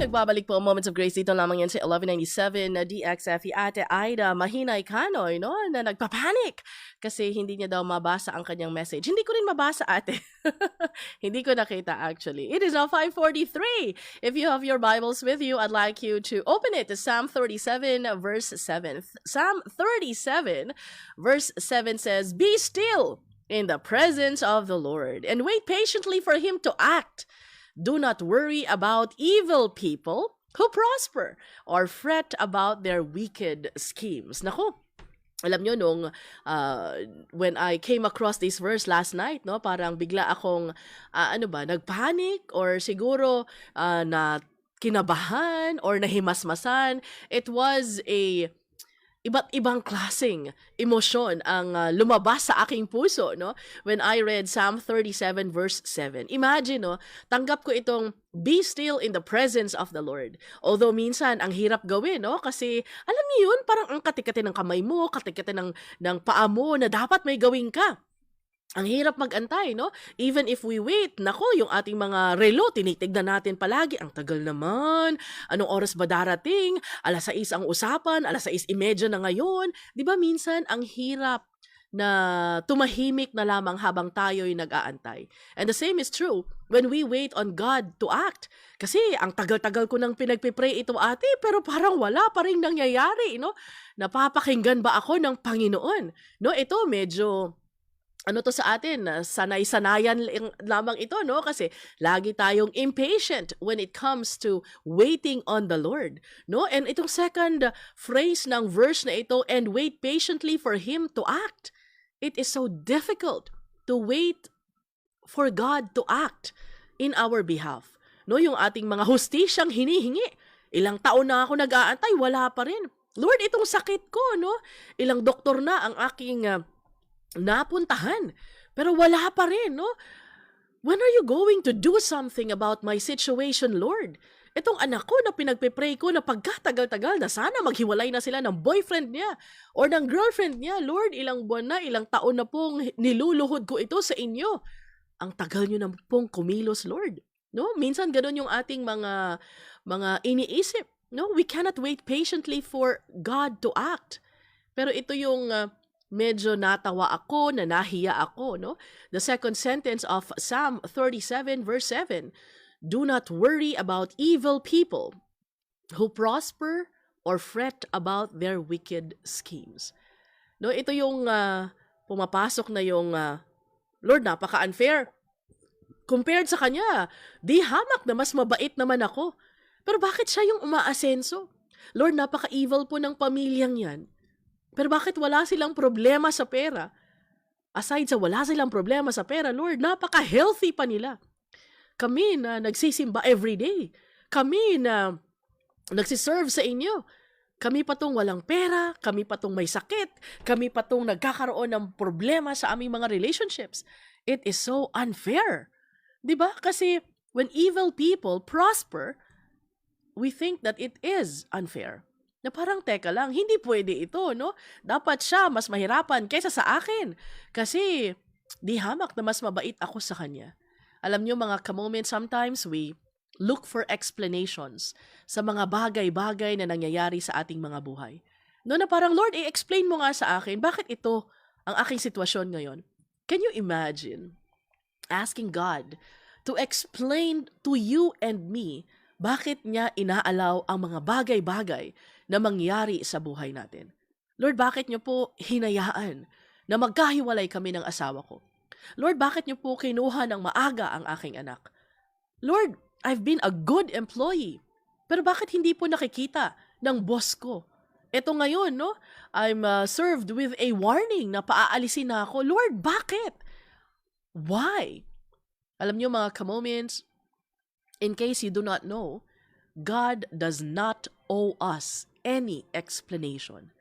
nagbabalik po ang Moments of Grace dito lamang yan sa 1197 na DXFE Ate Aida Mahinay Kanoy, no? Na nagpapanik kasi hindi niya daw mabasa ang kanyang message. Hindi ko rin mabasa, ate. Hindi ko nakita actually. It is now 5:43. If you have your Bibles with you, I'd like you to open it to Psalm 37 verse 7. Psalm 37 verse 7 says, "Be still in the presence of the Lord and wait patiently for him to act. Do not worry about evil people who prosper or fret about their wicked schemes." Nako, alam nyo when I came across this verse last night, no, parang bigla akong, nagpanic or siguro na kinabahan or nahimasmasan. It was a iba't ibang klaseng emosyon ang lumabas sa aking puso, no? When I read Psalm 37 verse 7. Imagine, no, tanggap ko itong be still in the presence of the Lord. Although minsan ang hirap gawin, no? Kasi alam niyo yun, parang ang katikati ng kamay mo, katikati ng paa mo na dapat may gawin ka. Ang hirap mag-antay, no? Even if we wait, nako, yung ating mga relo, tinitignan natin palagi, ang tagal naman, anong oras ba darating, 6:00 ang usapan, 6:30 na ngayon. Di ba minsan, ang hirap na tumahimik na lamang habang tayo'y nag-aantay. And the same is true when we wait on God to act. Kasi ang tagal-tagal ko nang pinagpipray ito, ate, pero parang wala pa rin nangyayari, no? Napapakinggan ba ako ng Panginoon? No, ito medyo to sa atin, sanay-sanayan lamang ito, no? Kasi lagi tayong impatient when it comes to waiting on the Lord, no? And itong second phrase ng verse na ito, "and wait patiently for Him to act." It is so difficult to wait for God to act in our behalf. No, yung ating mga hustisyang hinihingi. Ilang taon na ako nag-aantay, wala pa rin. Lord, itong sakit ko, no? Ilang doktor na ang aking napuntahan, pero wala pa rin, no? When are you going to do something about my situation, Lord? Itong anak ko na pinagpipray ko na pagkatagal-tagal na sana maghiwalay na sila ng boyfriend niya or ng girlfriend niya. Lord, ilang buwan na, ilang taon na pong niluluhod ko ito sa inyo. Ang tagal niyo na pong kumilos, Lord. No? Minsan ganun yung ating mga iniisip. No? We cannot wait patiently for God to act. Pero ito yung medyo natawa ako, na nahiya ako, no? The second sentence of Psalm 37 verse 7. "Do not worry about evil people who prosper or fret about their wicked schemes." No, ito yung pumapasok na yung Lord, napaka-unfair. Compared sa kanya, di hamak na mas mabait naman ako. Pero bakit siya yung umaasenso? Lord, napaka-evil po ng pamilyang yan. Pero bakit wala silang problema sa pera? Aside sa wala silang problema sa pera, Lord, napaka-healthy pa nila. Kami na nagsisimba everyday. Kami na nagsiserve sa inyo. Kami pa tong walang pera, kami pa tong may sakit, kami pa tong nagkakaroon ng problema sa aming mga relationships. It is so unfair. Diba? Kasi when evil people prosper, we think that it is unfair. Na parang, teka lang, hindi pwede ito, no? Dapat siya mas mahirapan kaysa sa akin. Kasi di hamak na mas mabait ako sa kanya. Alam nyo mga ka-moment, sometimes we look for explanations sa mga bagay-bagay na nangyayari sa ating mga buhay. No, na parang, Lord, i-explain mo nga sa akin, bakit ito ang aking sitwasyon ngayon? Can you imagine asking God to explain to you and me bakit niya inaalaw ang mga bagay-bagay na mangyari sa buhay natin? Lord, bakit niyo po hinayaan na magkahiwalay kami ng asawa ko? Lord, bakit niyo po kinuha ng maaga ang aking anak? Lord, I've been a good employee, pero bakit hindi po nakikita ng boss ko? Ito ngayon, no? I'm served with a warning na paaalisin na ako. Lord, bakit? Why? Alam niyo mga ka-moments, in case you do not know, God does not owe us any explanation.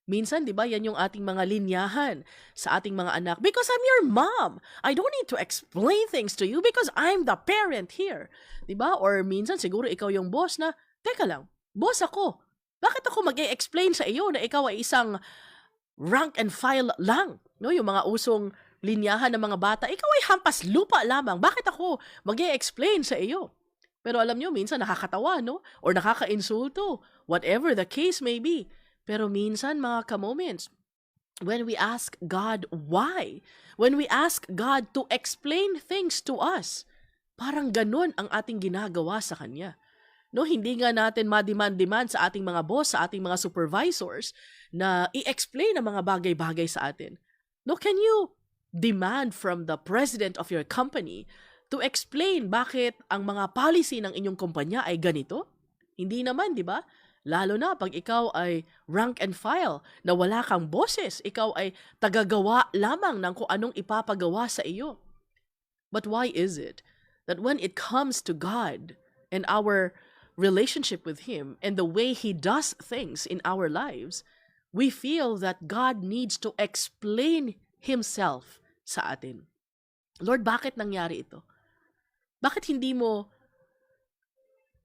Minsan, di ba, yan yung ating mga linyahan sa ating mga anak. Because I'm your mom. I don't need to explain things to you because I'm the parent here. Di ba? Or minsan, siguro ikaw yung boss na, teka lang, boss ako. Bakit ako mag-e-explain sa iyo na ikaw ay isang rank and file lang? No, yung mga usong linyahan ng mga bata, ikaw ay hampas lupa lamang. Bakit ako mag-e-explain sa iyo? Pero alam nyo, minsan nakakatawa, no? Or nakaka-insulto, whatever the case may be. Pero minsan, mga ka-moments, when we ask God why, when we ask God to explain things to us, parang ganun ang ating ginagawa sa Kanya. No, hindi nga natin ma-demand sa ating mga boss, sa ating mga supervisors na i-explain ang mga bagay-bagay sa atin. No, can you demand from the president of your company to explain bakit ang mga policy ng inyong kumpanya ay ganito? Hindi naman, di ba? Lalo na pag ikaw ay rank and file, na wala kang boses, ikaw ay tagagawa lamang ng kung anong ipapagawa sa iyo. But why is it that when it comes to God and our relationship with Him and the way He does things in our lives, we feel that God needs to explain Himself sa atin? Lord, bakit nangyari ito? Bakit hindi mo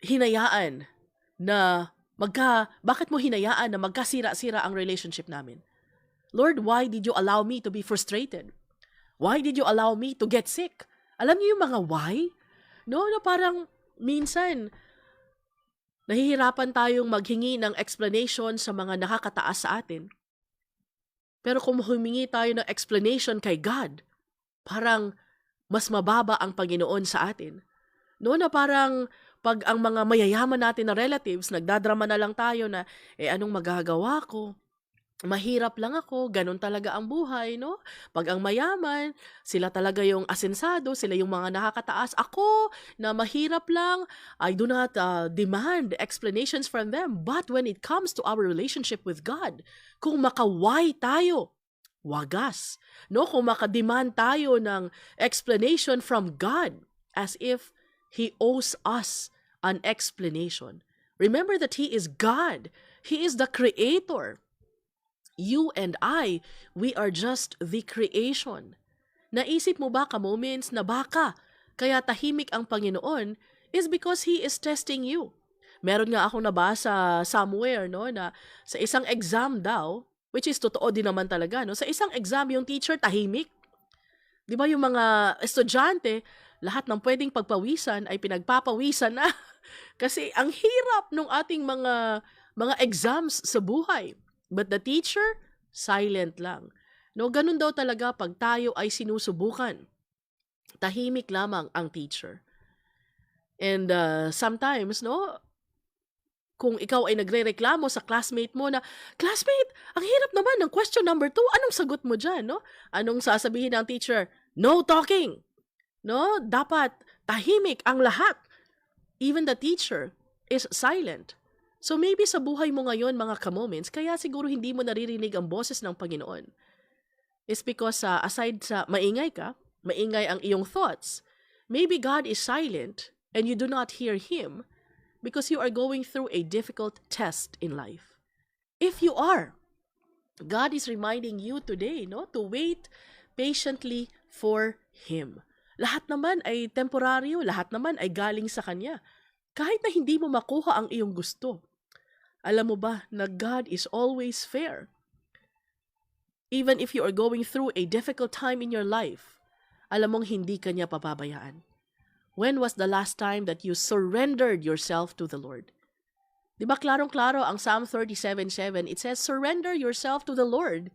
hinayaan na bakit mo hinayaan na magkasira-sira ang relationship namin? Lord, why did you allow me to be frustrated? Why did you allow me to get sick? Alam niyo yung mga why? No, na parang minsan nahihirapan tayong maghingi ng explanation sa mga nakakataas sa atin. Pero kung humingi tayo ng explanation kay God, parang mas mababa ang Panginoon sa atin. No, na parang pag ang mga mayayaman natin na relatives, nagdadrama na lang tayo na, anong magagawa ko? Mahirap lang ako, ganun talaga ang buhay, no? Pag ang mayaman, sila talaga yung asensado, sila yung mga nakakataas. Ako, na mahirap lang, I do not demand explanations from them. But when it comes to our relationship with God, kung makaway tayo, wagas. No, kung makademand tayo ng explanation from God as if He owes us an explanation. Remember that He is God. He is the Creator. You and I, we are just the creation. Naisip mo ba ka-moments na baka kaya tahimik ang Panginoon is because He is testing you? Meron nga akong nabasa somewhere, no, na sa isang exam daw, which is totoo din naman talaga, no? Sa isang exam, yung teacher tahimik. Di ba yung mga estudyante, lahat ng pwedeng pagpawisan ay pinagpapawisan na. Kasi ang hirap ng ating mga exams sa buhay. But the teacher, silent lang. No, ganun daw talaga pag tayo ay sinusubukan. Tahimik lamang ang teacher. And sometimes, no, kung ikaw ay nagrereklamo sa classmate mo na, classmate, ang hirap naman ng question number 2, anong sagot mo dyan, no? Anong sasabihin ng teacher? No talking! No? Dapat tahimik ang lahat. Even the teacher is silent. So maybe sa buhay mo ngayon, mga ka-moments, kaya siguro hindi mo naririnig ang boses ng Panginoon. It's because aside sa maingay ka, maingay ang iyong thoughts, maybe God is silent and you do not hear Him because you are going through a difficult test in life. If you are, God is reminding you today, no, to wait patiently for Him. Lahat naman ay temporaryo, lahat naman ay galing sa Kanya. Kahit na hindi mo makuha ang iyong gusto. Alam mo ba na God is always fair? Even if you are going through a difficult time in your life, alam mong hindi Kanya pababayaan. When was the last time that you surrendered yourself to the Lord? Di ba klarong-klaro ang Psalm 37:7, it says, surrender yourself to the Lord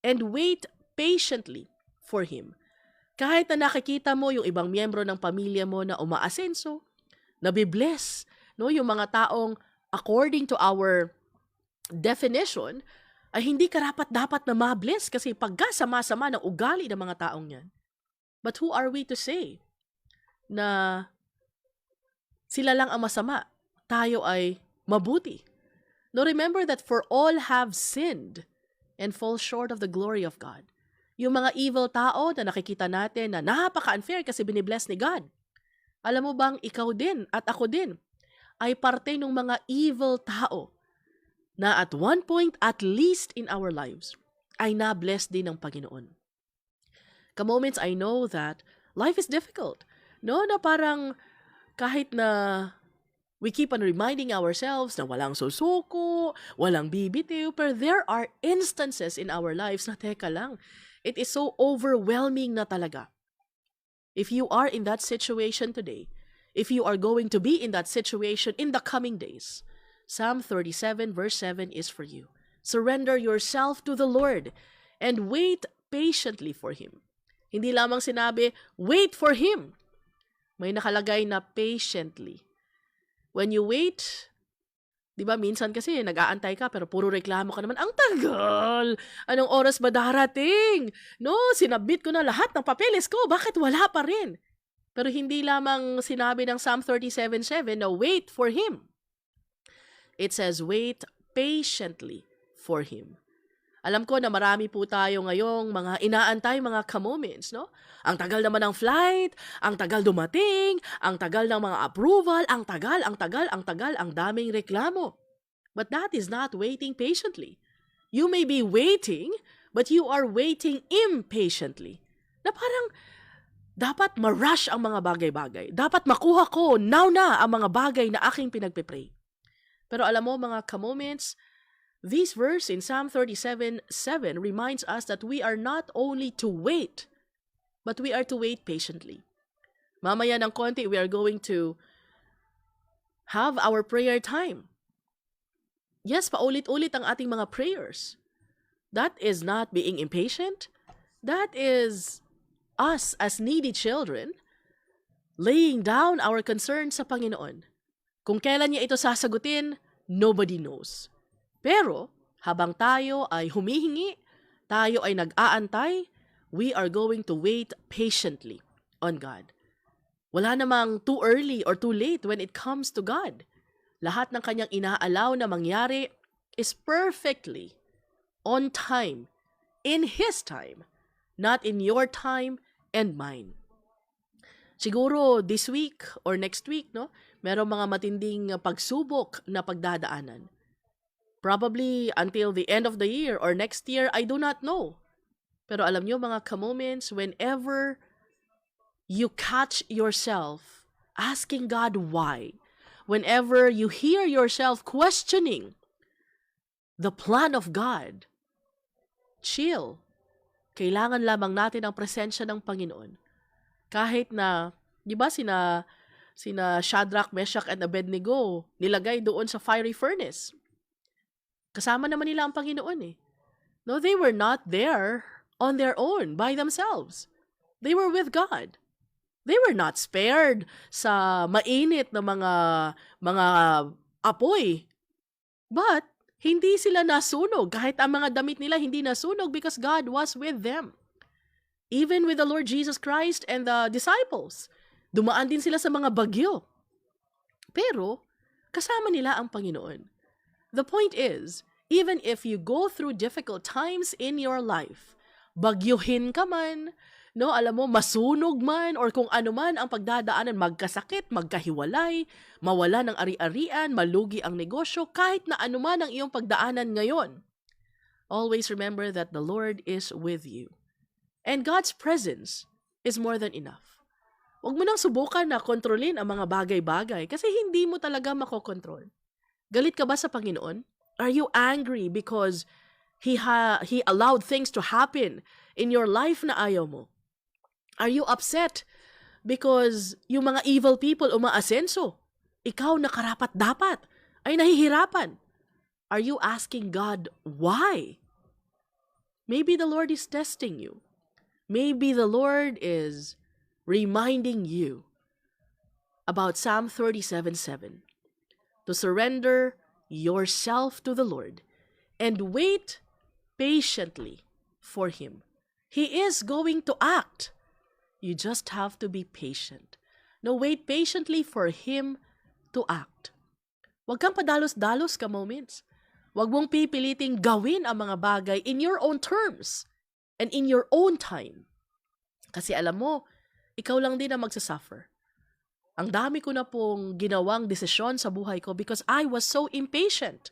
and wait patiently for Him. Kahit na nakikita mo yung ibang miyembro ng pamilya mo na umaasenso, nabibless, no, yung mga taong according to our definition, ay hindi karapat-dapat na mabless kasi pagkasama-sama ng ugali ng mga taong yan. But who are we to say na sila lang ang masama, tayo ay mabuti? No, remember that for all have sinned and fall short of the glory of God. Yung mga evil tao na nakikita natin na napaka-unfair kasi binibless ni God. Alam mo bang ikaw din at ako din ay parte ng mga evil tao na at one point, at least in our lives, ay na-bless din ng Panginoon. Ka-moments, I know that life is difficult. No, na parang kahit na we keep on reminding ourselves na walang susuko, walang bibitiw, pero there are instances in our lives na teka lang, it is so overwhelming na talaga. If you are in that situation today, if you are going to be in that situation in the coming days. Psalm 37 verse 7 is for you. Surrender yourself to the Lord and wait patiently for Him. Hindi lamang sinabi, wait for Him. May nakalagay na patiently. When you wait, di ba minsan kasi nag-aantay ka pero puro reklamo ka naman, ang tagal! Anong oras ba darating? No, sinabit ko na lahat ng papeles ko, bakit wala pa rin? Pero hindi lamang sinabi ng Psalm 37:7 na wait for Him. It says wait patiently for Him. Alam ko na marami po tayo ngayong mga inaantay, mga ka-moments, no? Ang tagal naman ng flight, ang tagal dumating, ang tagal ng mga approval, ang tagal, ang daming reklamo. But that is not waiting patiently. You may be waiting, but you are waiting impatiently. Na parang dapat ma-rush ang mga bagay-bagay. Dapat makuha ko now na ang mga bagay na aking pinagpipray. Pero alam mo mga ka-moments, this verse in Psalm 37:7 reminds us that we are not only to wait, but we are to wait patiently. Mamaya ng konti, we are going to have our prayer time. Yes, paulit-ulit ang ating mga prayers. That is not being impatient. That is us as needy children laying down our concerns sa Panginoon. Kung kailan niya ito sasagutin, nobody knows. Pero, habang tayo ay humihingi, tayo ay nag-aantay, we are going to wait patiently on God. Wala namang too early or too late when it comes to God. Lahat ng kanyang inaalaw na mangyari is perfectly on time, in His time, not in your time and mine. Siguro this week or next week, no, merong mga matinding pagsubok na pagdadaanan. Probably until the end of the year or next year, I do not know. Pero alam nyo mga ka-moments, whenever you catch yourself asking God why, whenever you hear yourself questioning the plan of God, chill. Kailangan lamang natin ang presensya ng Panginoon. Kahit na, di ba sina Shadrach, Meshach, and Abednego nilagay doon sa fiery furnace. Kasama naman nila ang Panginoon eh. No, they were not there on their own, by themselves. They were with God. They were not spared sa mainit na mga apoy. But, hindi sila nasunog. Kahit ang mga damit nila hindi nasunog because God was with them. Even with the Lord Jesus Christ and the disciples. Dumaan din sila sa mga bagyo. Pero, kasama nila ang Panginoon. The point is, even if you go through difficult times in your life, bagyuhin ka man, no, alam mo, masunog man, or kung ano man ang pagdadaanan, magkasakit, magkahiwalay, mawala ng ari-arian, malugi ang negosyo, kahit na ano man ang iyong pagdaanan ngayon. Always remember that the Lord is with you. And God's presence is more than enough. Huwag mo nang subukan na kontrolin ang mga bagay-bagay kasi hindi mo talaga makokontrol. Galit ka ba sa Panginoon? Are you angry because He allowed things to happen in your life na ayaw mo? Are you upset because yung mga evil people umaasenso? Ikaw na karapat-dapat ay nahihirapan. Are you asking God why? Maybe the Lord is testing you. Maybe the Lord is reminding you about Psalm 37:7. To surrender yourself to the Lord and wait patiently for Him. He is going to act. You just have to be patient. No, wait patiently for Him to act. Huwag kang padalos-dalos ka moments. Huwag mong pipiliting gawin ang mga bagay in your own terms and in your own time. Kasi alam mo, ikaw lang din ang magsasuffer. Ang dami ko na pong ginawang desisyon sa buhay ko because I was so impatient.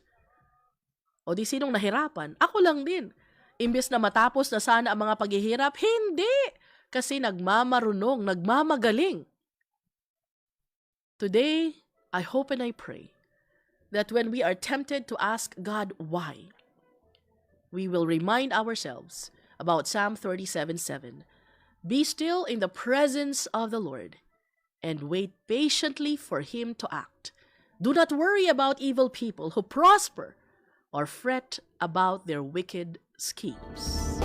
O di sinong nahirapan? Ako lang din. Imbes na matapos na sana ang mga paghihirap, hindi! Kasi nagmamarunong, nagmamagaling. Today, I hope and I pray that when we are tempted to ask God why, we will remind ourselves about Psalm 37:7. Be still in the presence of the Lord and wait patiently for him to act. Do not worry about evil people who prosper or fret about their wicked schemes.